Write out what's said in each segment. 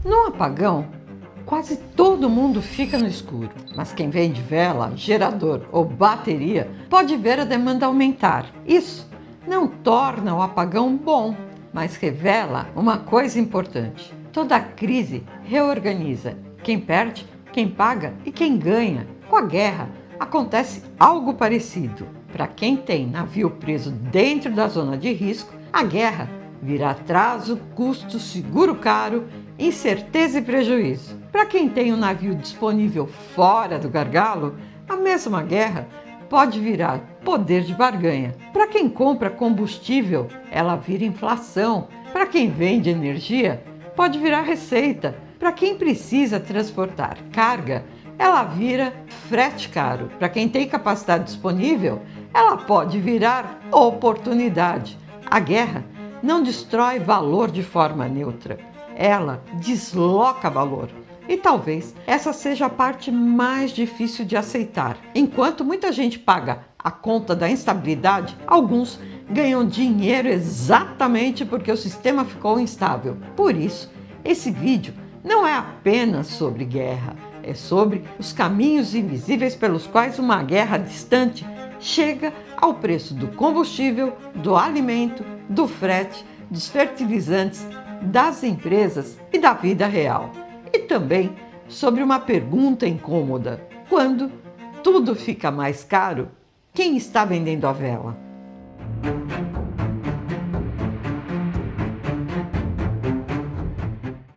No apagão, quase todo mundo fica no escuro, mas quem vende vela, gerador ou bateria pode ver a demanda aumentar. Isso não torna o apagão bom, mas revela uma coisa importante. Toda crise reorganiza quem perde, quem paga e quem ganha. Com a guerra, acontece algo parecido. Para quem tem navio preso dentro da zona de risco, a guerra vira atraso, custo, seguro caro, incerteza e prejuízo. Para quem tem um navio disponível fora do gargalo, a mesma guerra pode virar poder de barganha. Para quem compra combustível, ela vira inflação. Para quem vende energia, pode virar receita. Para quem precisa transportar carga, ela vira frete caro. Para quem tem capacidade disponível, ela pode virar oportunidade. A guerra não destrói valor de forma neutra, ela desloca valor. E talvez essa seja a parte mais difícil de aceitar. Enquanto muita gente paga a conta da instabilidade, alguns ganham dinheiro exatamente porque o sistema ficou instável. Por isso, esse vídeo não é apenas sobre guerra, é sobre os caminhos invisíveis pelos quais uma guerra distante chega ao preço do combustível, do alimento, do frete, dos fertilizantes, das empresas e da vida real. E também sobre uma pergunta incômoda: quando tudo fica mais caro, quem está vendendo a vela?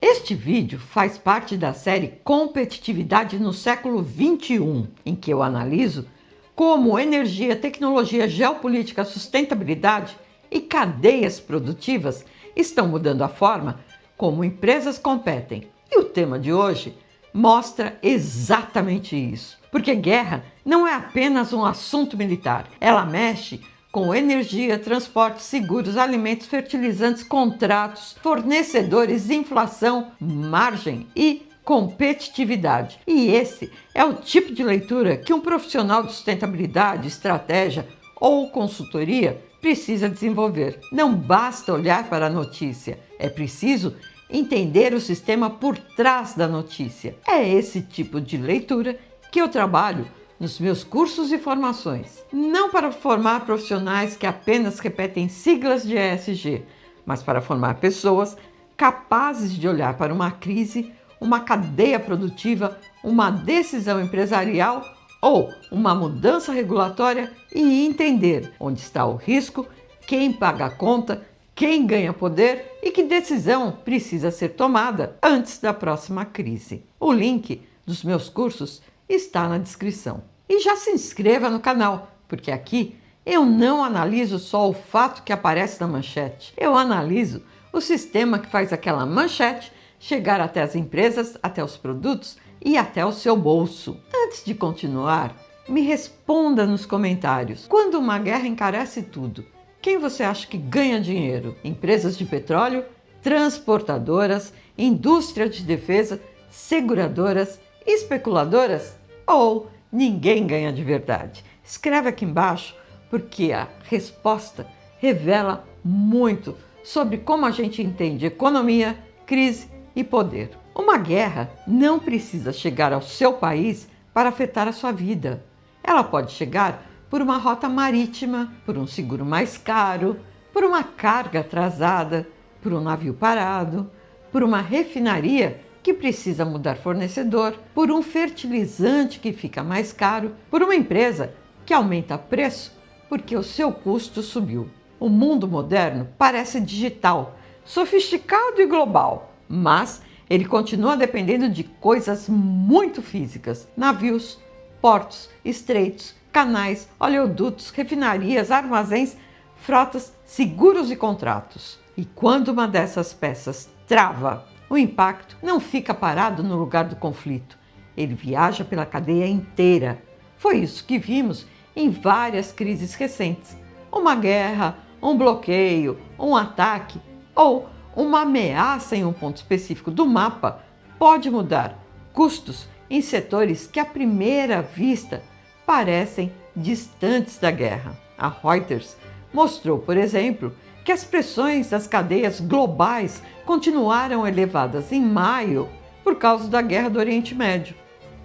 Este vídeo faz parte da série Competitividade no século XXI, em que eu analiso como energia, tecnologia, geopolítica, sustentabilidade e cadeias produtivas estão mudando a forma como empresas competem. E o tema de hoje mostra exatamente isso. Porque guerra não é apenas um assunto militar. Ela mexe com energia, transporte, seguros, alimentos, fertilizantes, contratos, fornecedores, inflação, margem e competitividade. E esse é o tipo de leitura que um profissional de sustentabilidade, estratégia ou consultoria precisa desenvolver. Não basta olhar para a notícia, é preciso entender o sistema por trás da notícia. É esse tipo de leitura que eu trabalho nos meus cursos e formações. Não para formar profissionais que apenas repetem siglas de ESG, mas para formar pessoas capazes de olhar para uma crise, uma cadeia produtiva, uma decisão empresarial ou uma mudança regulatória e entender onde está o risco, quem paga a conta, quem ganha poder e que decisão precisa ser tomada antes da próxima crise. O link dos meus cursos está na descrição. E já se inscreva no canal, porque aqui eu não analiso só o fato que aparece na manchete. Eu analiso o sistema que faz aquela manchete chegar até as empresas, até os produtos e até o seu bolso. Antes de continuar, me responda nos comentários. Quando uma guerra encarece tudo, quem você acha que ganha dinheiro? Empresas de petróleo, transportadoras, indústria de defesa, seguradoras, especuladoras? Ou ninguém ganha de verdade? Escreve aqui embaixo, porque a resposta revela muito sobre como a gente entende economia, crise e poder. Uma guerra não precisa chegar ao seu país para afetar a sua vida. Ela pode chegar por uma rota marítima, por um seguro mais caro, por uma carga atrasada, por um navio parado, por uma refinaria que precisa mudar fornecedor, por um fertilizante que fica mais caro, por uma empresa que aumenta preço porque o seu custo subiu. O mundo moderno parece digital, sofisticado e global, mas ele continua dependendo de coisas muito físicas: navios, portos, estreitos, canais, oleodutos, refinarias, armazéns, frotas, seguros e contratos. E quando uma dessas peças trava, o impacto não fica parado no lugar do conflito, ele viaja pela cadeia inteira. Foi isso que vimos em várias crises recentes. Uma guerra, um bloqueio, um ataque ou uma ameaça em um ponto específico do mapa pode mudar custos em setores que à primeira vista parecem distantes da guerra. A Reuters mostrou, por exemplo, que as pressões das cadeias globais continuaram elevadas em maio por causa da guerra do Oriente Médio,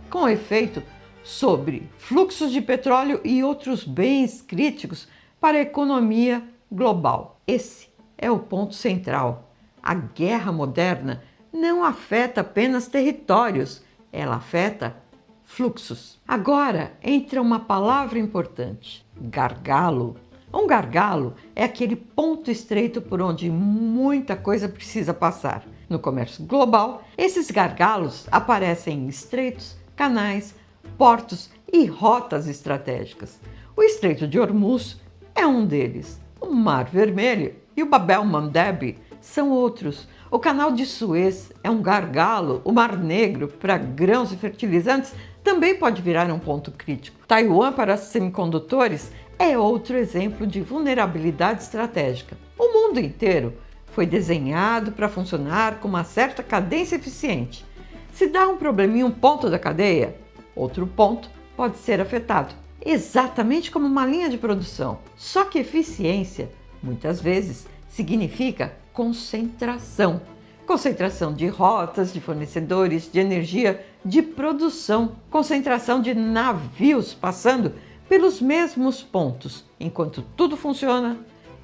com efeito sobre fluxos de petróleo e outros bens críticos para a economia global. Esse é o ponto central. A guerra moderna não afeta apenas territórios, ela afeta fluxos. Agora entra uma palavra importante: gargalo. Um gargalo é aquele ponto estreito por onde muita coisa precisa passar. No comércio global, esses gargalos aparecem em estreitos, canais, portos e rotas estratégicas. O Estreito de Hormuz é um deles. O Mar Vermelho e o Bab el-Mandeb são outros. O Canal de Suez é um gargalo. O Mar Negro para grãos e fertilizantes também pode virar um ponto crítico. Taiwan para semicondutores é outro exemplo de vulnerabilidade estratégica. O mundo inteiro foi desenhado para funcionar com uma certa cadência eficiente. Se dá um problema em um ponto da cadeia, outro ponto pode ser afetado, exatamente como uma linha de produção. Só que eficiência, muitas vezes, significa concentração. Concentração de rotas, de fornecedores, de energia, de produção. Concentração de navios passando pelos mesmos pontos. Enquanto tudo funciona,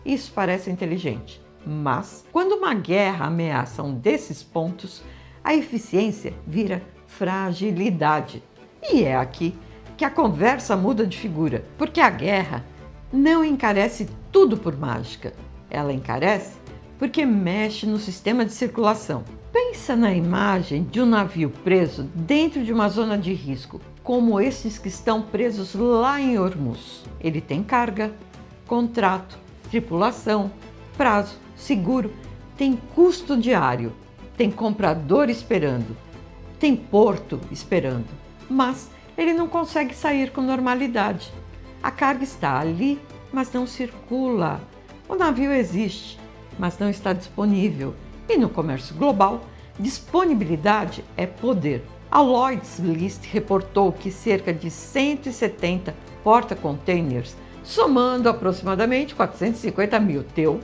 isso parece inteligente. Mas, quando uma guerra ameaça um desses pontos, a eficiência vira fragilidade. E é aqui que a conversa muda de figura, porque a guerra não encarece tudo por mágica. Ela encarece porque mexe no sistema de circulação. Pensa na imagem de um navio preso dentro de uma zona de risco, como esses que estão presos lá em Hormuz. Ele tem carga, contrato, tripulação, prazo, seguro, tem custo diário, tem comprador esperando, tem porto esperando, mas ele não consegue sair com normalidade. A carga está ali, mas não circula. O navio existe, mas não está disponível. E no comércio global, disponibilidade é poder. A Lloyd's List reportou que cerca de 170 porta-containers, somando aproximadamente 450 mil TEU,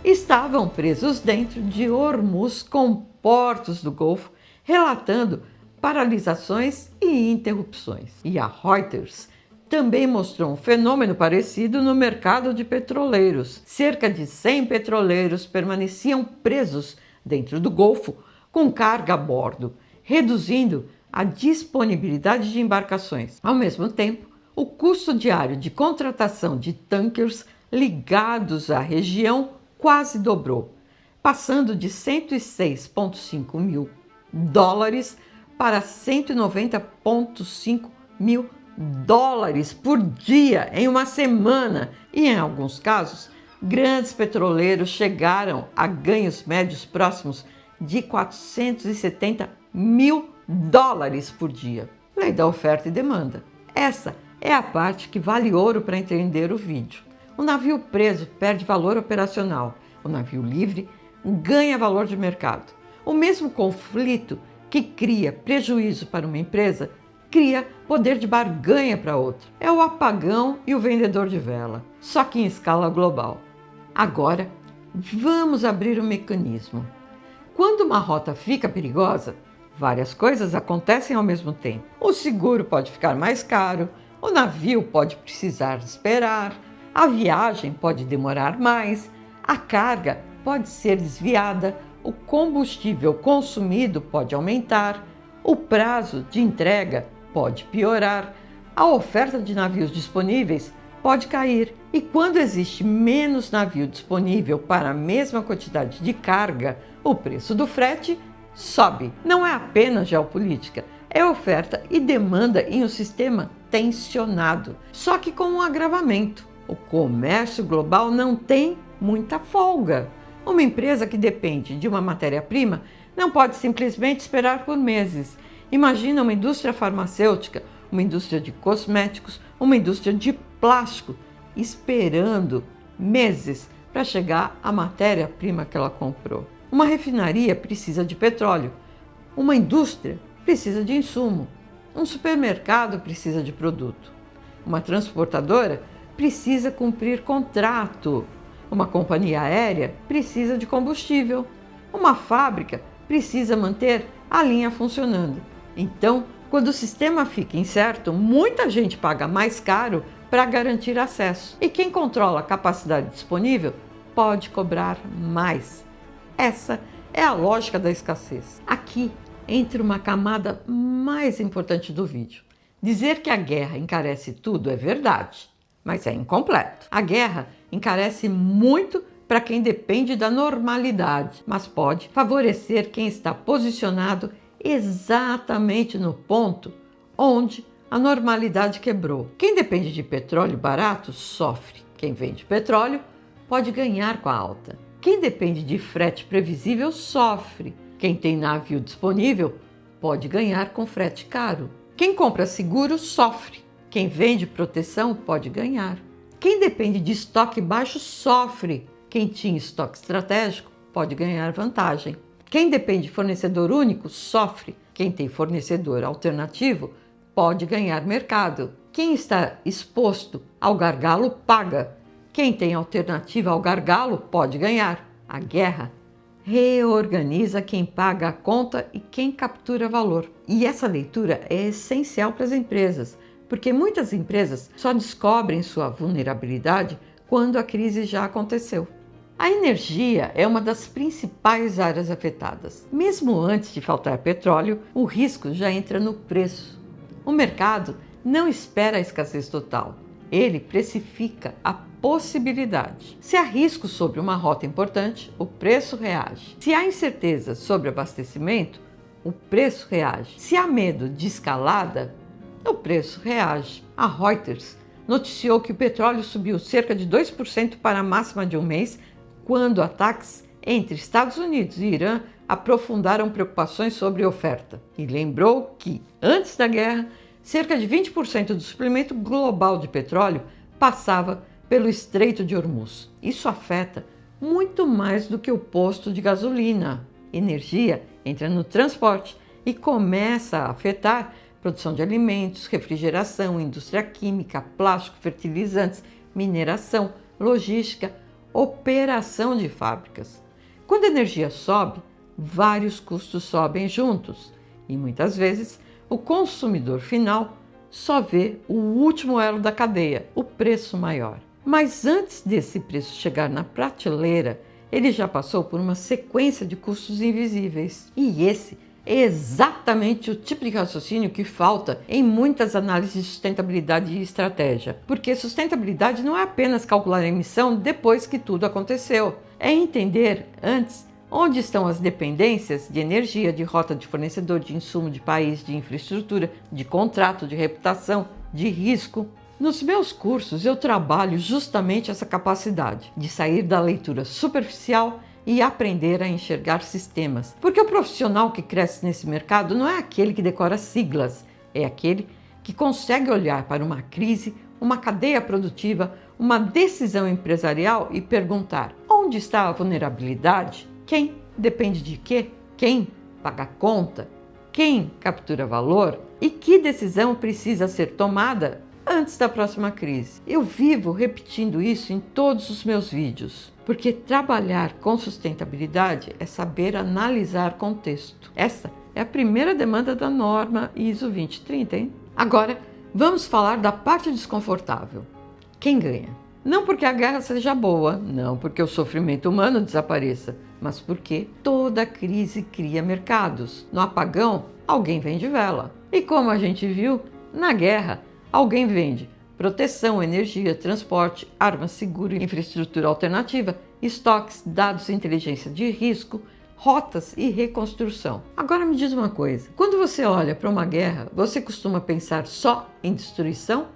estavam presos dentro de Hormuz com portos do Golfo, relatando paralisações e interrupções. E a Reuters também mostrou um fenômeno parecido no mercado de petroleiros. Cerca de 100 petroleiros permaneciam presos dentro do Golfo com carga a bordo, reduzindo a disponibilidade de embarcações. Ao mesmo tempo, o custo diário de contratação de tankers ligados à região quase dobrou, passando de 106,5 mil dólares para 190,5 mil dólares por dia em uma semana. E em alguns casos, grandes petroleiros chegaram a ganhos médios próximos de 470 mil dólares por dia. Lei da oferta e demanda. Essa é a parte que vale ouro para entender o vídeo. O navio preso perde valor operacional. O navio livre ganha valor de mercado. O mesmo conflito que cria prejuízo para uma empresa cria poder de barganha para outra. É o apagão e o vendedor de vela, só que em escala global. Agora, vamos abrir o mecanismo. Quando uma rota fica perigosa, várias coisas acontecem ao mesmo tempo. O seguro pode ficar mais caro, o navio pode precisar esperar, a viagem pode demorar mais, a carga pode ser desviada, o combustível consumido pode aumentar, o prazo de entrega pode piorar, a oferta de navios disponíveis pode cair. E quando existe menos navio disponível para a mesma quantidade de carga, o preço do frete sobe. Não é apenas geopolítica, é oferta e demanda em um sistema tensionado. Só que com um agravamento: o comércio global não tem muita folga. Uma empresa que depende de uma matéria-prima não pode simplesmente esperar por meses. Imagina uma indústria farmacêutica, uma indústria de cosméticos, uma indústria de plástico, esperando meses para chegar a matéria-prima que ela comprou. Uma refinaria precisa de petróleo, uma indústria precisa de insumo, um supermercado precisa de produto, uma transportadora precisa cumprir contrato. Uma companhia aérea precisa de combustível. Uma fábrica precisa manter a linha funcionando. Então, quando o sistema fica incerto, muita gente paga mais caro para garantir acesso. E quem controla a capacidade disponível pode cobrar mais. Essa é a lógica da escassez. Aqui entra uma camada mais importante do vídeo. Dizer que a guerra encarece tudo é verdade, mas é incompleto. A guerra encarece muito para quem depende da normalidade, mas pode favorecer quem está posicionado exatamente no ponto onde a normalidade quebrou. Quem depende de petróleo barato sofre. Quem vende petróleo pode ganhar com a alta. Quem depende de frete previsível sofre. Quem tem navio disponível pode ganhar com frete caro. Quem compra seguro sofre. Quem vende proteção pode ganhar. Quem depende de estoque baixo sofre. Quem tinha estoque estratégico pode ganhar vantagem. Quem depende de fornecedor único sofre. Quem tem fornecedor alternativo pode ganhar mercado. Quem está exposto ao gargalo paga. Quem tem alternativa ao gargalo pode ganhar. A guerra reorganiza quem paga a conta e quem captura valor. E essa leitura é essencial para as empresas, porque muitas empresas só descobrem sua vulnerabilidade quando a crise já aconteceu. A energia é uma das principais áreas afetadas. Mesmo antes de faltar petróleo, o risco já entra no preço. O mercado não espera a escassez total. Ele precifica a possibilidade. Se há risco sobre uma rota importante, o preço reage. Se há incerteza sobre abastecimento, o preço reage. Se há medo de escalada, o preço reage. A Reuters noticiou que o petróleo subiu cerca de 2% para a máxima de um mês, quando ataques entre Estados Unidos e Irã aprofundaram preocupações sobre oferta. E lembrou que, antes da guerra, cerca de 20% do suprimento global de petróleo passava pelo Estreito de Hormuz. Isso afeta muito mais do que o posto de gasolina. Energia entra no transporte e começa a afetar produção de alimentos, refrigeração, indústria química, plástico, fertilizantes, mineração, logística, operação de fábricas. Quando a energia sobe, vários custos sobem juntos e muitas vezes o consumidor final só vê o último elo da cadeia, o preço maior. Mas antes desse preço chegar na prateleira, ele já passou por uma sequência de custos invisíveis. E esse é exatamente o tipo de raciocínio que falta em muitas análises de sustentabilidade e estratégia. Porque sustentabilidade não é apenas calcular a emissão depois que tudo aconteceu. É entender antes onde estão as dependências de energia, de rota de fornecedor, de insumo, de país, de infraestrutura, de contrato, de reputação, de risco. Nos meus cursos eu trabalho justamente essa capacidade de sair da leitura superficial e aprender a enxergar sistemas. Porque o profissional que cresce nesse mercado não é aquele que decora siglas, é aquele que consegue olhar para uma crise, uma cadeia produtiva, uma decisão empresarial e perguntar: onde está a vulnerabilidade? Quem depende de quê? Quem paga a conta? Quem captura valor? E que decisão precisa ser tomada antes da próxima crise? Eu vivo repetindo isso em todos os meus vídeos, porque trabalhar com sustentabilidade é saber analisar contexto. Essa é a primeira demanda da norma ISO 2030, hein? Agora, vamos falar da parte desconfortável. Quem ganha? Não porque a guerra seja boa, não porque o sofrimento humano desapareça, mas porque toda crise cria mercados. No apagão, alguém vende vela. E como a gente viu, na guerra, alguém vende proteção, energia, transporte, armas seguras, infraestrutura alternativa, estoques, dados, inteligência de risco, rotas e reconstrução. Agora me diz uma coisa, quando você olha para uma guerra, você costuma pensar só em destruição?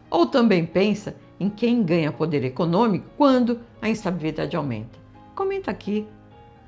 Ou também pensa em quem ganha poder econômico quando a instabilidade aumenta? Comenta aqui.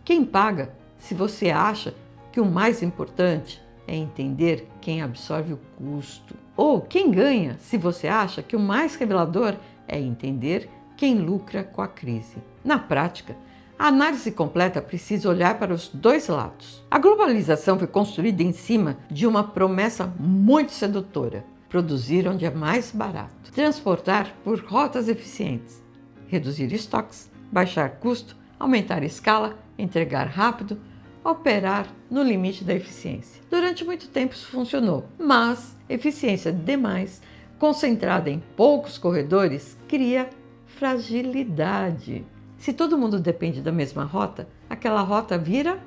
Quem paga se você acha que o mais importante é entender quem absorve o custo? Ou quem ganha se você acha que o mais revelador é entender quem lucra com a crise? Na prática, a análise completa precisa olhar para os dois lados. A globalização foi construída em cima de uma promessa muito sedutora: produzir onde é mais barato, transportar por rotas eficientes, reduzir estoques, baixar custo, aumentar escala, entregar rápido, operar no limite da eficiência. Durante muito tempo isso funcionou, mas eficiência demais, concentrada em poucos corredores, cria fragilidade. Se todo mundo depende da mesma rota, aquela rota vira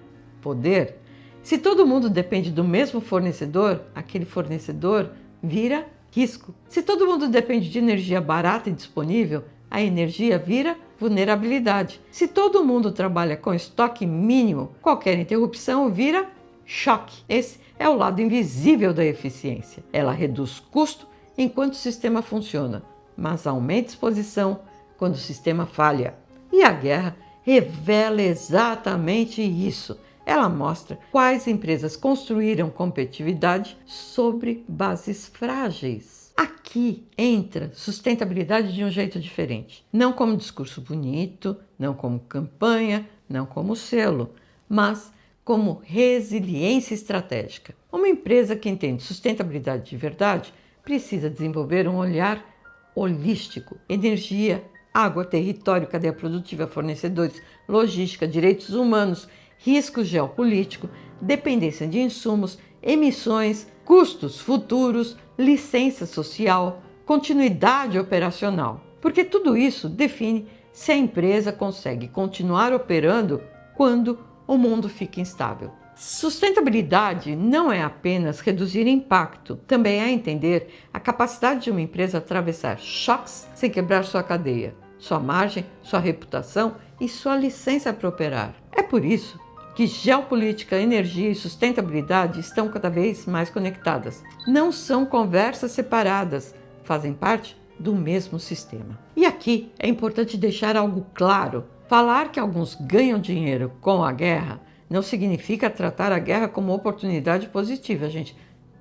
poder. Se todo mundo depende do mesmo fornecedor, aquele fornecedor vira risco. Se todo mundo depende de energia barata e disponível, a energia vira vulnerabilidade. Se todo mundo trabalha com estoque mínimo, qualquer interrupção vira choque. Esse é o lado invisível da eficiência. Ela reduz custo enquanto o sistema funciona, mas aumenta exposição quando o sistema falha. E a guerra revela exatamente isso. Ela mostra quais empresas construíram competitividade sobre bases frágeis. Aqui entra sustentabilidade de um jeito diferente. Não como discurso bonito, não como campanha, não como selo, mas como resiliência estratégica. Uma empresa que entende sustentabilidade de verdade precisa desenvolver um olhar holístico: energia, água, território, cadeia produtiva, fornecedores, logística, direitos humanos, risco geopolítico, dependência de insumos, emissões, custos futuros, licença social, continuidade operacional. Porque tudo isso define se a empresa consegue continuar operando quando o mundo fica instável. Sustentabilidade não é apenas reduzir impacto, também é entender a capacidade de uma empresa atravessar choques sem quebrar sua cadeia, sua margem, sua reputação e sua licença para operar. É por isso que geopolítica, energia e sustentabilidade estão cada vez mais conectadas. Não são conversas separadas, fazem parte do mesmo sistema. E aqui é importante deixar algo claro: falar que alguns ganham dinheiro com a guerra não significa tratar a guerra como oportunidade positiva, gente.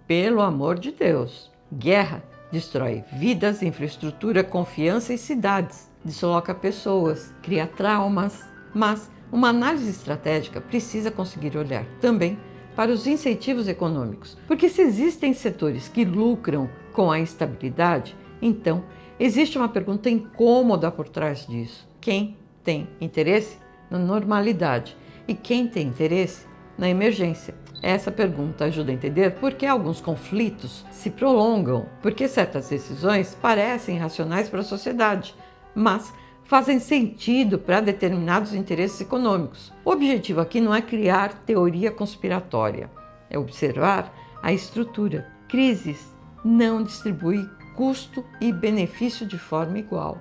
Pelo amor de Deus. Guerra destrói vidas, infraestrutura, confiança e cidades, desloca pessoas, cria traumas, mas uma análise estratégica precisa conseguir olhar também para os incentivos econômicos, porque se existem setores que lucram com a instabilidade, então existe uma pergunta incômoda por trás disso: quem tem interesse na normalidade e quem tem interesse na emergência? Essa pergunta ajuda a entender por que alguns conflitos se prolongam, porque certas decisões parecem racionais para a sociedade, mas fazem sentido para determinados interesses econômicos. O objetivo aqui não é criar teoria conspiratória, é observar a estrutura. Crises não distribuem custo e benefício de forma igual.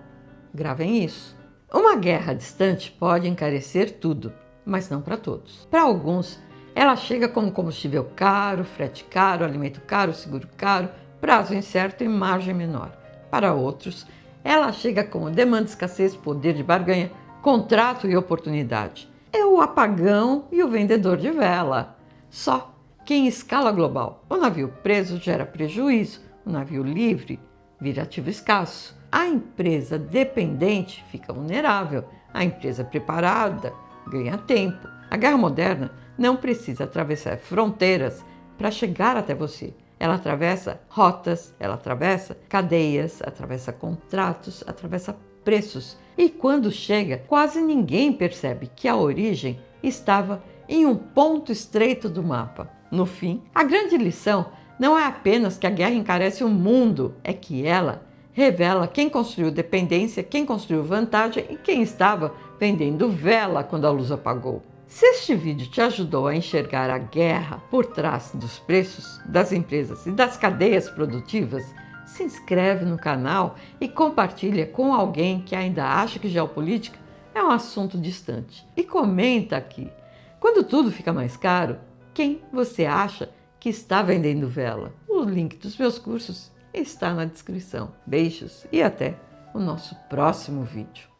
Gravem isso. Uma guerra distante pode encarecer tudo, mas não para todos. Para alguns, ela chega como combustível caro, frete caro, alimento caro, seguro caro, prazo incerto e margem menor. Para outros, ela chega com demanda, escassez, poder de barganha, contrato e oportunidade. É o apagão e o vendedor de vela. Só que em escala global, o navio preso gera prejuízo, o navio livre vira ativo escasso. A empresa dependente fica vulnerável, a empresa preparada ganha tempo. A guerra moderna não precisa atravessar fronteiras para chegar até você. Ela atravessa rotas, ela atravessa cadeias, atravessa contratos, atravessa preços. E quando chega, quase ninguém percebe que a origem estava em um ponto estreito do mapa. No fim, a grande lição não é apenas que a guerra encarece o mundo, é que ela revela quem construiu dependência, quem construiu vantagem e quem estava vendendo vela quando a luz apagou. Se este vídeo te ajudou a enxergar a guerra por trás dos preços, das empresas e das cadeias produtivas, se inscreve no canal e compartilha com alguém que ainda acha que geopolítica é um assunto distante. E comenta aqui: quando tudo fica mais caro, quem você acha que está vendendo vela? O link dos meus cursos está na descrição. Beijos e até o nosso próximo vídeo.